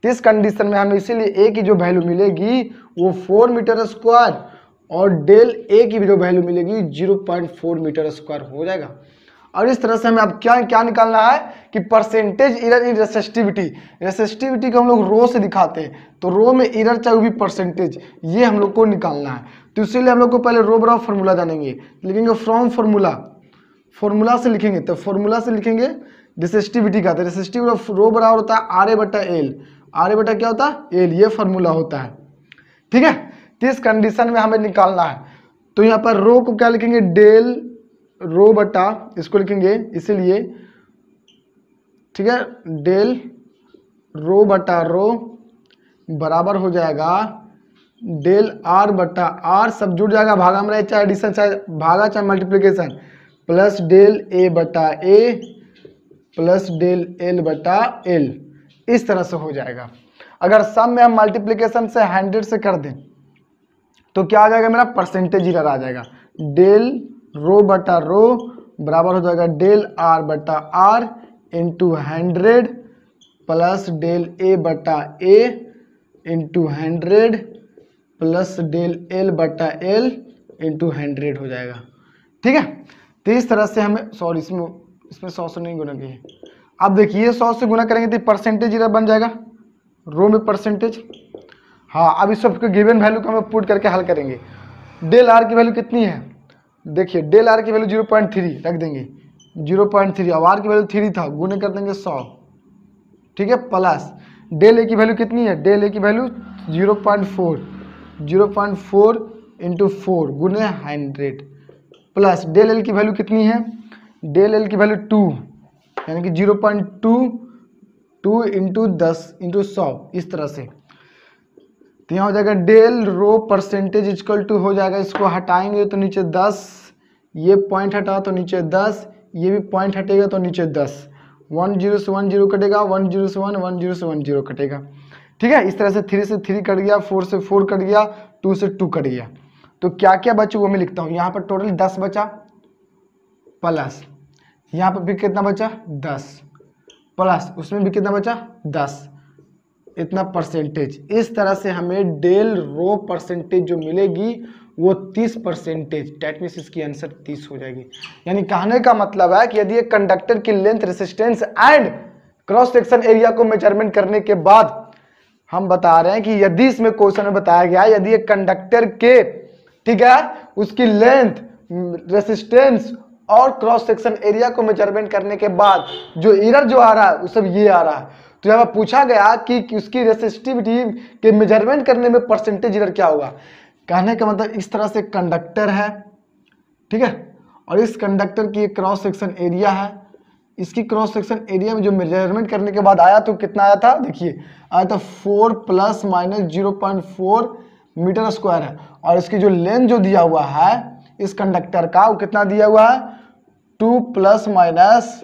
इस कंडीशन में हमें इसीलिए a की जो वैल्यू मिलेगी वो 4 मीटर स्क्वायर और डेल ए की जो वैल्यू मिलेगी 0.4 मीटर स्क्वायर हो जाएगा। और इस तरह से हमें अब क्या निकालना है कि परसेंटेज एरर इन रेसिस्टिविटी। रेसिस्टिविटी को हम लोग रो से दिखाते हैं, तो रो में एरर चाहे वो भी परसेंटेज, ये हम लोग को निकालना है। तो इसीलिए हम लोग को पहले रो बराबर फॉर्मूला जानेंगे, लिखेंगे फ्रॉम फॉर्मूला से लिखेंगे। तो फॉर्मूला से लिखेंगे रेसिस्टिविटी का, तो रेसिस्टिविटी रो बराबर होता है RA/L। RA क्या होता है, L, ये फॉर्मूला होता है, ठीक है। तो इस कंडीशन में हमें निकालना है, तो यहाँ पर रो को क्या लिखेंगे, डेल रो बटा, इसको लिखेंगे इसीलिए, ठीक है, डेल रो बटा रो बराबर हो जाएगा डेल R बटा R, सब जुड़ जाएगा, भागा में रहे, चाहे एडिशन चाहे भागा चाहे मल्टीप्लिकेशन, प्लस डेल A बटा A प्लस डेल L बटा L, इस तरह से हो जाएगा। अगर सम में हम मल्टीप्लिकेशन से 100 से कर दें तो क्या आ जाएगा, मेरा परसेंटेज एरर आ जाएगा। डेल रो बटा रो बराबर हो जाएगा डेल R बटा R into 100 plus del A बटा A into 100 plus del L बटा L इंटू 100 हो जाएगा, ठीक है। तो इस तरह से हमें, सॉरी इसमें 100 से नहीं गुना किए, अब देखिए 100 से गुना करेंगे तो परसेंटेज एरर बन जाएगा, रो में परसेंटेज। हाँ, अब इस सबके गिवन वैल्यू को हम पुट करके हल करेंगे। डेल R की वैल्यू कितनी है, देखिए डेल R की वैल्यू 0.3 रख देंगे, 0.3, अब R की वैल्यू 3 था, गुने कर देंगे 100, ठीक है, प्लस डेल A की वैल्यू कितनी है, डेल A की वैल्यू 0.4 इंटू 4 गुने 100 प्लस डेल L की वैल्यू कितनी है, डेल L की वैल्यू 2 यानी कि 0.2 इंटू 10 इंटू 100, इस तरह से। तो यहाँ हो जाएगा del rho percentage equal to हो जाएगा, इसको हटाएंगे तो नीचे 10, ये पॉइंट हटा तो नीचे 10, ये भी पॉइंट हटेगा तो नीचे 10, 1 0 से 1 0 कटेगा, 1 0 से 1, 1 0 से 1 0 कटेगा, ठीक है। इस तरह से 3 से 3 कट गया, 4 से 4 कट गया, 2 से 2 कट गया। तो क्या क्या बचे वो मैं लिखता हूँ, यहाँ पर टोटल 10 बचा, प्लस यहाँ पर भी कितना बचा 10 प्लस उसमें भी कितना बचा 10, इतना परसेंटेज। इस तरह से हमें डेल रो परसेंटेज जो मिलेगी वो 30%। डेट मीन्स इसकी आंसर 30 हो जाएगी। यानी कहने का मतलब है कि यदि एक कंडक्टर की length, resistance and cross section area को मेजरमेंट करने के बाद हम बता रहे हैं कि यदि इसमें क्वेश्चन में बताया गया यदि एक कंडक्टर के, ठीक है, उसकी लेंथ, रेसिस्टेंस और क्रॉस सेक्शन एरिया को मेजरमेंट करने के बाद जो एरर जो आ रहा है वो सब ये आ रहा है, तो यहाँ पूछा गया कि उसकी रेसिस्टिविटी के मेजरमेंट करने में परसेंटेज एरर क्या होगा। कहने का मतलब इस तरह से कंडक्टर है, ठीक है, और इस कंडक्टर की एक क्रॉस सेक्शन एरिया है। इसकी क्रॉस सेक्शन एरिया में जो मेजरमेंट करने के बाद आया तो कितना आया था, देखिए आया था 4 ± 0.4 मीटर स्क्वायर है। और इसकी जो लेंथ जो दिया हुआ है इस कंडक्टर का वो कितना दिया हुआ है 2 ±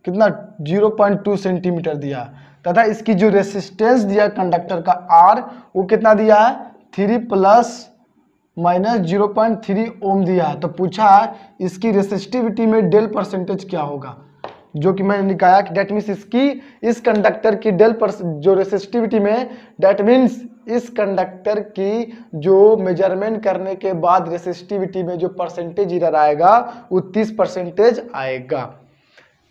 कितना 0.2 सेंटीमीटर दिया, तथा इसकी जो रेसिस्टेंस दिया कंडक्टर का R वो कितना दिया है 3 ± 0.3 ओम दिया है। तो पूछा इसकी रेसिस्टिविटी में डेल परसेंटेज क्या होगा, जो कि मैंने निकाला कि डेट मीन्स इसकी इस कंडक्टर की डेल जो रेसिस्टिविटी में, डेट मीन्स इस कंडक्टर की जो मेजरमेंट करने के बाद रेसिस्टिविटी में जो परसेंटेज एरर आएगा वो 30% आएगा।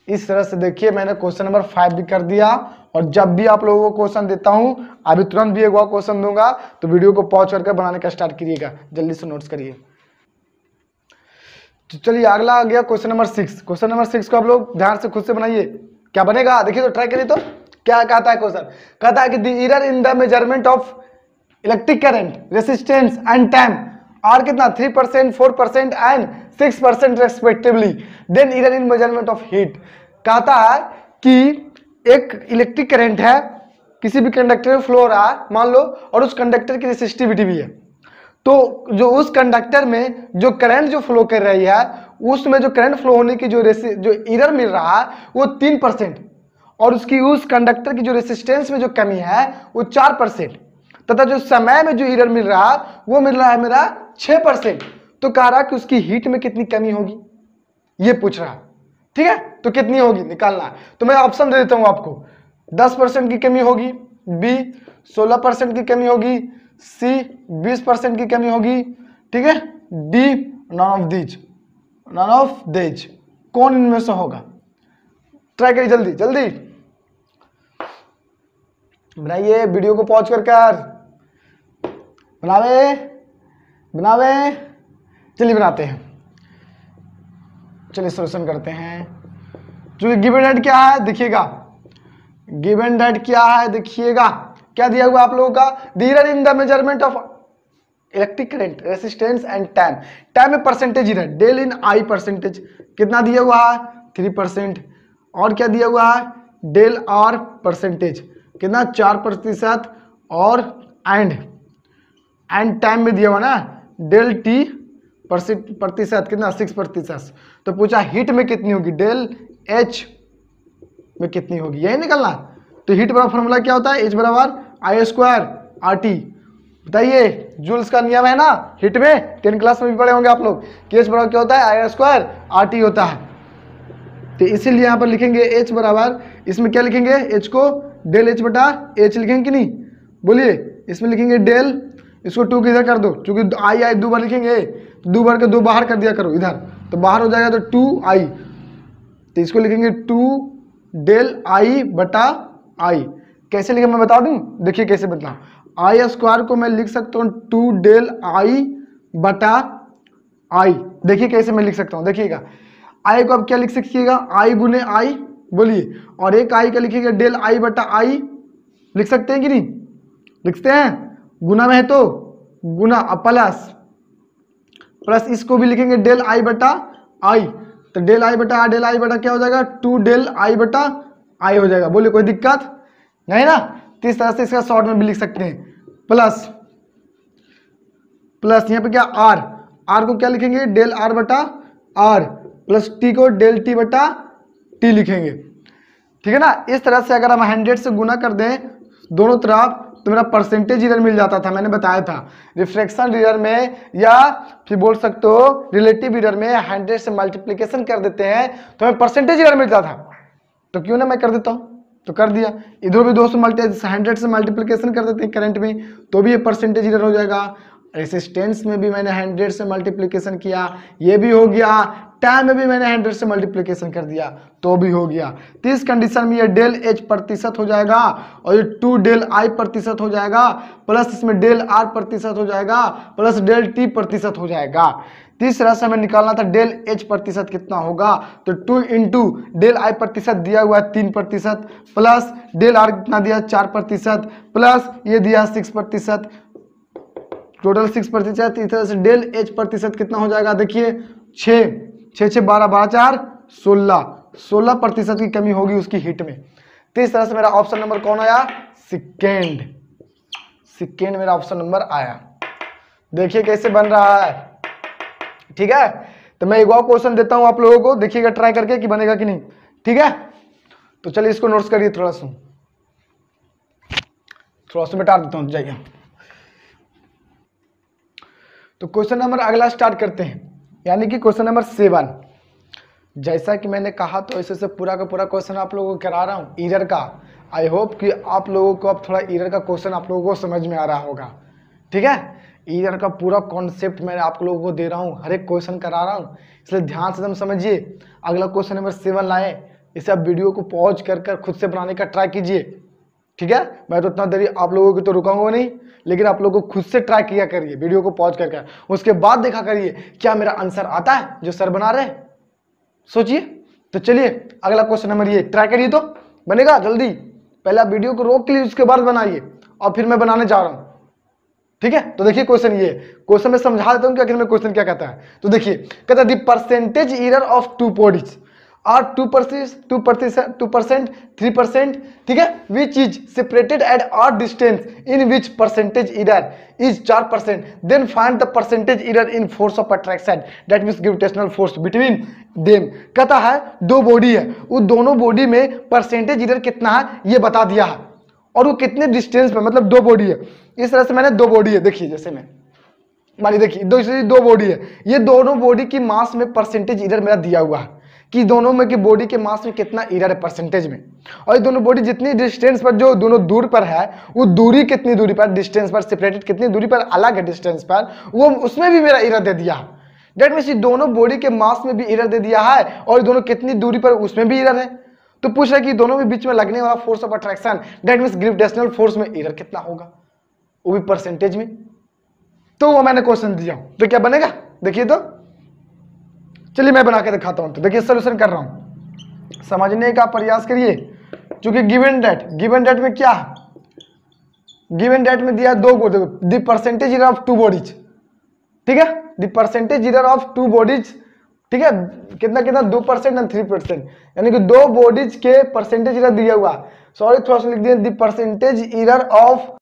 इस तरह से देखिए मैंने क्वेश्चन नंबर 5 भी कर दिया। और जब भी आप लोगों को क्वेश्चन देता हूं, अभी तुरंत भी एक और क्वेश्चन दूंगा, तो वीडियो को पॉज करके बनाने का स्टार्ट करिएगा, जल्दी से नोट्स करिए। तो चलिए अगला आ गया क्वेश्चन नंबर 6। क्वेश्चन नंबर 6 को आप लोग ध्यान से खुद से बनाइए, क्या बनेगा देखिए, तो ट्राई करिए। तो क्या कहता है क्वेश्चन, कहता है कि the error in the measurement of electric current, resistance and time are कितना 3%, 4% and 6% respectively, then error in measurement of heat. कहता है कि एक इलेक्ट्रिक करंट है, किसी भी कंडक्टर में फ्लो हो रहा है मान लो, और उस कंडक्टर की रेसिस्टिविटी भी है। तो जो उस कंडक्टर में जो करंट जो फ्लो कर रही है उसमें जो करंट फ्लो होने की जो एरर मिल रहा है वो 3%, और उसकी उस कंडक्टर की जो रेसिस्टेंस में जो कमी है वो 4%, तथा जो समय में जो एरर मिल रहा है वो मिल रहा है मेरा 6%। तो कह रहा है कि उसकी हीट में कितनी कमी होगी, ये पूछ रहा है, ठीक है। तो कितनी होगी निकालना है, तो मैं ऑप्शन दे देता हूं आपको। 10% की कमी होगी, बी 16% की कमी होगी, सी 20% की कमी होगी, ठीक है, डी नॉन ऑफ दीज। कौन इनमें से होगा, ट्राई करिए जल्दी जल्दी बनाइए, वीडियो को पॉज कर बनावे। चलिए बनाते हैं, चलिए सॉल्यूशन करते हैं। जो गिवन डेट क्या है देखिएगा, गिवन डेट क्या है देखिएगा, क्या दिया हुआ आप लोगों का, the error in the measurement of electric current, resistance and time. Time में परसेंटेज एरर, डेल इन आई परसेंटेज कितना दिया हुआ है 3%, और क्या दिया हुआ है डेल आर परसेंटेज कितना 4%, और एंड टाइम में दिया हुआ ना डेल टी प्रतिशत कितना 6%। तो पूछा हीट में कितनी होगी, डेल एच में कितनी होगी, यही निकलना। तो हीट बराबर फॉर्मूला क्या होता है, एच बराबर I² RT। बताइए जूल्स का नियम है ना, हीट में 10 क्लास में भी पढ़े होंगे आप लोग कि एच बराबर क्या होता है I² RT होता है। तो इसीलिए यहाँ पर लिखेंगे एच बराबर, इसमें क्या लिखेंगे, एच को डेल एच बटा एच लिखेंगे कि नहीं, बोलिए। इसमें लिखेंगे डेल, इसको 2 किधर कर दो, चूंकि आई 2 बार लिखेंगे, 2 बार के 2 बाहर कर दिया करो इधर, तो बाहर हो जाएगा तो 2i। तो इसको लिखेंगे 2 डेल आई बटा आई। कैसे लिखे मैं बता दूं, देखिए कैसे बदला। I² को मैं लिख सकता हूँ 2 डेल आई बटा आई। देखिए कैसे मैं लिख सकता हूँ, देखिएगा आई को आप क्या लिख सकिएगा, आई गुने आई, बोलिए, और एक आई का लिखिएगा डेल आई बटा आई। लिख सकते हैं कि नहीं, लिखते हैं, गुना में है तो गुना, प्लस इसको भी लिखेंगे डेल आई बटा आई। तो डेल आई बटा क्या हो जाएगा 2 डेल आई बटा आई हो जाएगा। बोलिए कोई दिक्कत नहीं ना। तो इस तरह से इसका शॉर्ट में भी लिख सकते हैं, प्लस यहाँ पे क्या आर को क्या लिखेंगे डेल आर बटा आर, प्लस टी को डेल टी बटा टी लिखेंगे, ठीक है ना। इस तरह से अगर हम 100 से गुना कर दें दोनों तरफ तो मेरा परसेंटेज एरर मिल जाता था, मैंने बताया था। रिफ्रैक्शन एरर में या फिर बोल सकते हो रिलेटिव एरर में 100 से मल्टीप्लिकेशन कर देते हैं तो हमें परसेंटेज एरर मिलता था। तो क्यों ना मैं कर देता हूँ, तो कर दिया। इधर भी 100 से मल्टीप्लिकेशन कर देते हैं करंट में तो भी ये परसेंटेज एरर हो जाएगा। रेसिस्टेंस में भी मैंने 100 से मल्टीप्लिकेशन किया, ये भी हो गया। टाइम में भी मैंने 100 से मल्टीप्लिकेशन कर दिया तो भी हो गया। तो इस कंडीशन में ये डेल एच प्रतिशत हो जाएगा और ये 2 डेल आई प्रतिशत हो जाएगा, प्लस इसमें डेल आर प्रतिशत हो जाएगा, प्लस डेल टी प्रतिशत हो जाएगा। तीसरा से हमें निकालना था डेल एच प्रतिशत कितना होगा, तो 2 इंटू डेल आई प्रतिशत दिया हुआ है 3%, प्लस डेल आर कितना दिया 4%, प्लस ये दिया 6%, टोटल 6%। इस तरह से डेल एच प्रतिशत कितना हो जाएगा, देखिए 6 12 12 4 16% की कमी होगी उसकी हीट में। तो इस तरह से मेरा ऑप्शन नंबर कौन आया, सेकेंड मेरा ऑप्शन नंबर आया। देखिए कैसे बन रहा है, ठीक है। तो मैं एक और क्वेश्चन देता हूं आप लोगों को, देखिएगा ट्राई करके कि बनेगा कि नहीं, ठीक है। तो चलिए इसको नोट्स करिए, थोड़ा सा मिटा देता हूं, जाइए। तो क्वेश्चन नंबर अगला स्टार्ट करते हैं, यानी कि क्वेश्चन नंबर 7। जैसा कि मैंने कहा तो ऐसे से पूरा का पूरा क्वेश्चन आप लोगों को करा रहा हूँ ईरर का। आई होप कि आप लोगों को अब थोड़ा ईरर का क्वेश्चन आप लोगों को समझ में आ रहा होगा, ठीक है। ईरर का पूरा कॉन्सेप्ट मैं आप लोगों को दे रहा हूँ, हर एक क्वेश्चन करा रहा हूँ, इसलिए ध्यान से एकदम समझिए। अगला क्वेश्चन नंबर 7 लाए, इसे आप वीडियो को पॉज कर खुद से बनाने का ट्राई कीजिए, ठीक है। मैं तो इतना देरी आप लोगों को तो रुकाऊंगा नहीं, लेकिन आप लोगों को खुद से ट्राई किया करिए, वीडियो को पॉज करके, उसके बाद देखा करिए क्या मेरा आंसर आता है जो सर बना रहे हैं, सोचिए। तो चलिए अगला क्वेश्चन नंबर ये ट्राई करिए, तो बनेगा जल्दी। पहले आप वीडियो को रोक लीजिए, उसके बाद बनाइए और फिर मैं बनाने जा रहा हूँ, ठीक है। तो देखिए क्वेश्चन ये क्वेश्चन में समझा देता हूँ कि आखिर में क्वेश्चन क्या कहता है। तो देखिए कहता है the percentage error of 2 bodies are 2%, 3%, ठीक है, which is separated at R distance in which percentage error is 4%, then find the percentage error in force of attraction that means gravitational force between them. कहता है 2 body है, वो दोनों body में percentage error कितना है ये बता दिया है, और वो कितने डिस्टेंस पे, मतलब 2 बॉडी है। इस तरह से मैंने 2 बॉडी है, देखिए जैसे मैं मानिए, देखिए 2 बॉडी है, ये दोनों बॉडी की मास में परसेंटेज एरर मेरा दिया हुआ है कि दोनों में की बॉडी के मास में कितना एरर है परसेंटेज में, और ये दोनों बॉडी जितनी डिस्टेंस पर, जो दोनों दूर पर है, वो दूरी कितनी दूरी पर, डिस्टेंस पर सेपरेटेड कितनी दूरी पर अलग है डिस्टेंस पर, वो उसमें भी मेरा एरर दे दिया है। दैट मींस ये दोनों बॉडी के मास में भी एरर दे दिया है और दोनों कितनी दूरी पर उसमें भी एरर है। तो पूछ रहा है कि दोनों के बीच में लगने वाला force of attraction that means gravitational force में एरर कितना होगा, वो भी परसेंटेज में। तो वो मैंने क्वेश्चन दिया, तो क्या बनेगा देखिए। तो चलिए मैं बना के दिखाता हूं। तो देखिए सॉल्यूशन कर रहा हूं, समझने का प्रयास करिए। क्योंकि गिवन डेट में क्या है, गिवन डेट में दिया 2 the percentage error of 2 bodies, ठीक है, the percentage error of 2 bodies, ठीक है, कितना 2% और 3%, यानी कि 2 बॉडीज के परसेंटेज एरर दिया हुआ। सॉरी थोड़ा सा लिख दिया द परसेंटेज एरर ऑफ,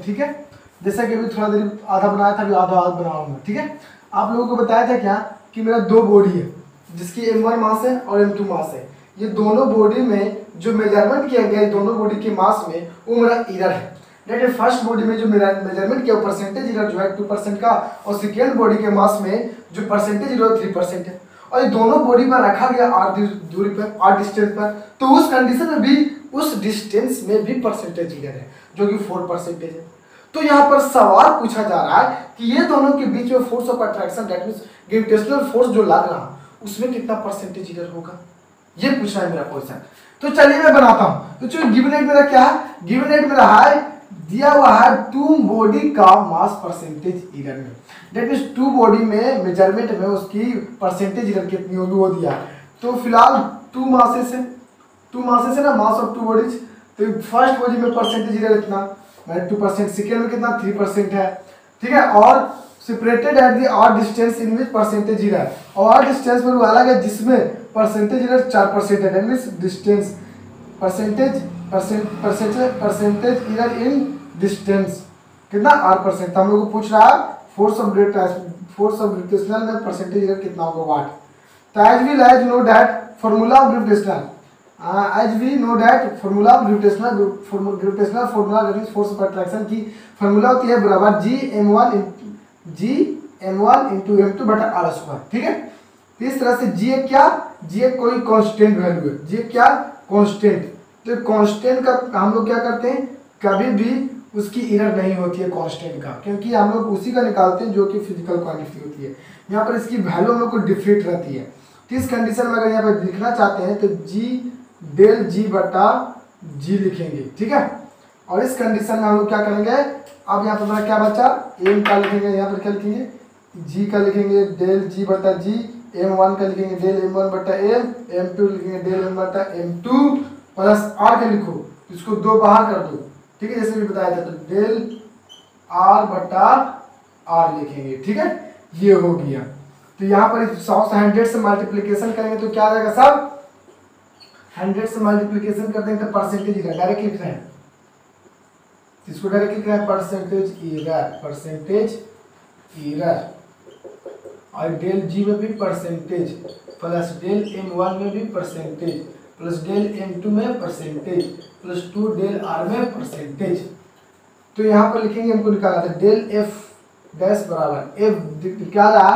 ठीक है, जैसा कि अभी थोड़ा देर आधा बनाया था, अभी आधा बनाऊंगा, ठीक है। आप लोगों को बताया था क्या कि मेरा 2 बॉडी है जिसकी M1 मास है और M2 मास है। ये दोनों बॉडी में जो मेजरमेंट किया गया है दोनों बॉडी के मास में, वो मेरा एरर है। देखिए फर्स्ट बॉडी में जो मेरा मेजरमेंट किया परसेंटेज एरर जो है 2% का, और सेकेंड बॉडी के मास में जो परसेंटेज एरर 3% है, और ये दोनों बॉडी पर रखा गया r दूरी पर, r डिस्टेंस पर। तो उस कंडीशन में भी, उस डिस्टेंस में भी परसेंटेज एरर है जो कि 4% है। तो यहाँ पर सवाल पूछा जा रहा है कि ये दोनों के बीच में force of attraction that means gravitational force जो लग रहा उसमें कितना परसेंटेज एरर होगा, ये पूछा है मेरा क्वेश्चन। तो चलिए मैं बनाता हूं। तो जो गिवन डेट मेरा क्या है, गिवन डेट मेरा है दिया हुआ है 2 बॉडी का मास परसेंटेज एरर में, दैट मींस 2 बॉडी में मेजरमेंट में उसकी परसेंटेज एरर कितनी होगी वो दिया। तो फिलहाल 2 मासेस है ना, मास ऑफ 2 बॉडीज। तो फर्स्ट बॉडी में परसेंटेज एरर इतना, मैं 2%, सेकेंड में कितना 3% है, ठीक है, और separated at the R distance in which percentage error, और आर डिस्टेंस पर वो अलग है जिसमें परसेंटेज एरर 4% है, that means distance percentage error in distance कितना r%। तो हम लोग को पूछ रहा है फोर्स ऑफ ग्रेविटेशनल में परसेंटेज एरर कितना होगा वाट। तो as we know that formula of gravitational as we know that formula gravitational formula force of attraction की फॉर्मूला होती है बराबर Gm1 इंटू M2 बटा R स्क्वायर। ठीक है, तो इस तरह से G एक क्या, G एक कोई कांस्टेंट वैल्यू है, G क्या कांस्टेंट। तो कांस्टेंट का हम लोग क्या करते हैं, कभी भी उसकी एरर नहीं होती है कांस्टेंट का, क्योंकि हम लोग उसी का निकालते हैं जो कि फिजिकल क्वांटिटी होती है। यहाँ पर इसकी वैल्यू हम लोग को डिफरेंट रहती है। तो इस कंडीशन में अगर यहाँ पर लिखना चाहते हैं तो G डेल G बटा G लिखेंगे। ठीक है, और इस कंडीशन में हम लोग क्या करेंगे, अब यहाँ पर हमारा क्या बचा, M का लिखेंगे, यहाँ पर क्या लिखेंगे, G का लिखेंगे डेल G बटा G, M1 का लिखेंगे डेल M1 बटा M, M2 लिखेंगे डेल M बटा M2 प्लस R का लिखो, इसको 2 बाहर कर दो। ठीक है, जैसे भी बताया था, तो डेल R बटा R लिखेंगे। ठीक है, ये हो गया। तो यहाँ पर 100 से 100 से मल्टीप्लिकेशन करेंगे तो क्या आ जाएगा सब, 100 से मल्टीप्लिकेशन कर देंगे तो परसेंटेज डायरेक्ट लिख रहे हैं, इसको डायरेक्ट लिख रहे हैं परसेंटेज एरर, और डेल G में भी परसेंटेज प्लस डेल M1 में भी परसेंटेज प्लस डेल M2 में परसेंटेज प्लस 2 डेल R में परसेंटेज। तो यहाँ पर लिखेंगे, हमको निकाला था डेल F डैश बराबर F निकाला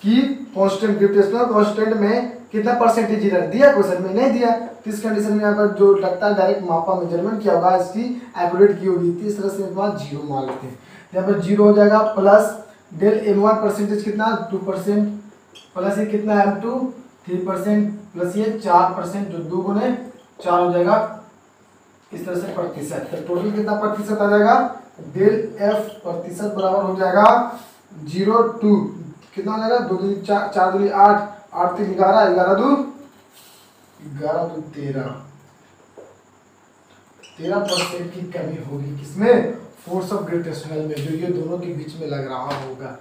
कि कांस्टेंट ग्रेविटेशनल कांस्टेंट में कितना परसेंटेज एरर दिया, क्वेश्चन में नहीं दिया। तो इस कंडीशन में यहाँ पर जो लगता है डायरेक्ट मापा मेजरमेंट किया होगा, इसकी एक्यूरेट की होगी, तो इस तरह से बात 0 मान लेते हैं। यहाँ पर 0 हो जाएगा, प्लस डेल M1 परसेंटेज कितना 2%, प्लस ये कितना M2 3%, प्लस ये 4% जो 2 गुने 4 हो जाएगा, इस तरह से प्रतिशत। तो टोटल कितना प्रतिशत आ जाएगा, डेल F प्रतिशत बराबर हो जाएगा 0.2, कितना हो जाएगा 2 दूनी 4, 4 दूनी 8, 8 3 11, 11 2 13% की कमी होगी किसमें, फोर्स ऑफ ग्रेविटेशनल में, जो ये दोनों के बीच में लग रहा होगा।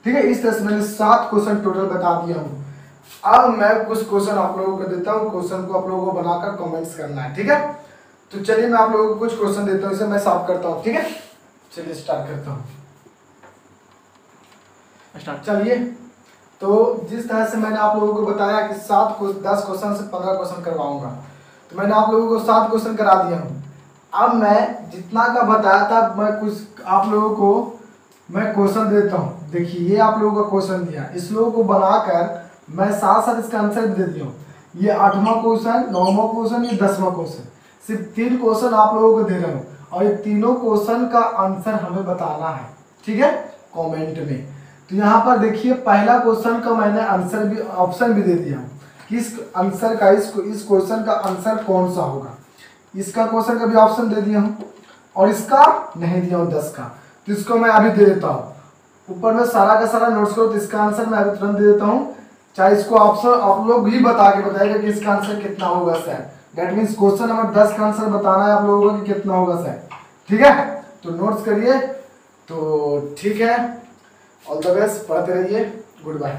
ठीक है, इस तरह से मैंने 7 क्वेश्चन टोटल बता दिया हूँ। अब मैं कुछ क्वेश्चन आप लोगों को देता हूँ, क्वेश्चन को आप लोगों को बनाकर कमेंट्स करना है। ठीक है, तो चलिए मैं आप लोगों को कुछ क्वेश्चन देता हूँ, इसे मैं सॉल्व करता हूँ। ठीक है, चलिए स्टार्ट करता हूँ। चलिए, तो जिस तरह से मैंने आप लोगों को बताया कि 10 क्वेश्चन से 15 क्वेश्चन करवाऊंगा, तो मैंने आप लोगों को 7 क्वेश्चन करा दिया हूँ। अब मैं जितना का बताया था, मैं कुछ आप लोगों को मैं क्वेश्चन देता हूँ। देखिए, ये आप लोगों का क्वेश्चन दिया, इस लोगों को बनाकर मैं साथ साथ इसका आंसर भी दे दिया हूँ। ये 8वां क्वेश्चन, 9वां क्वेश्चन, ये 10वां क्वेश्चन, सिर्फ 3 क्वेश्चन आप लोगों को दे रहा हूँ, और ये तीनों क्वेश्चन का आंसर हमें बताना है। ठीक है, कमेंट में। तो यहाँ पर देखिए, पहला क्वेश्चन का मैंने आंसर भी, ऑप्शन भी दे दिया हूँ कि इस आंसर का, इस क्वेश्चन का आंसर कौन सा होगा। इसका क्वेश्चन का भी ऑप्शन दे दिया हूँ, और इसका नहीं दिया हूँ 10 का, तो इसको मैं अभी दे देता हूँ। ऊपर में सारा का सारा नोट्स करो, तो इसका आंसर मैं अभी तुरंत दे देता हूँ, चाहे इसको ऑप्शन आप लोग भी बता के बताएगा कि इसका आंसर कितना होगा sir. That means question number 10 का आंसर बताना है आप लोगों को कि कितना होगा सर। ठीक है, तो नोट्स करिए। तो ठीक है, ऑल द बेस्ट, पढ़ते रहिए, गुड बाय।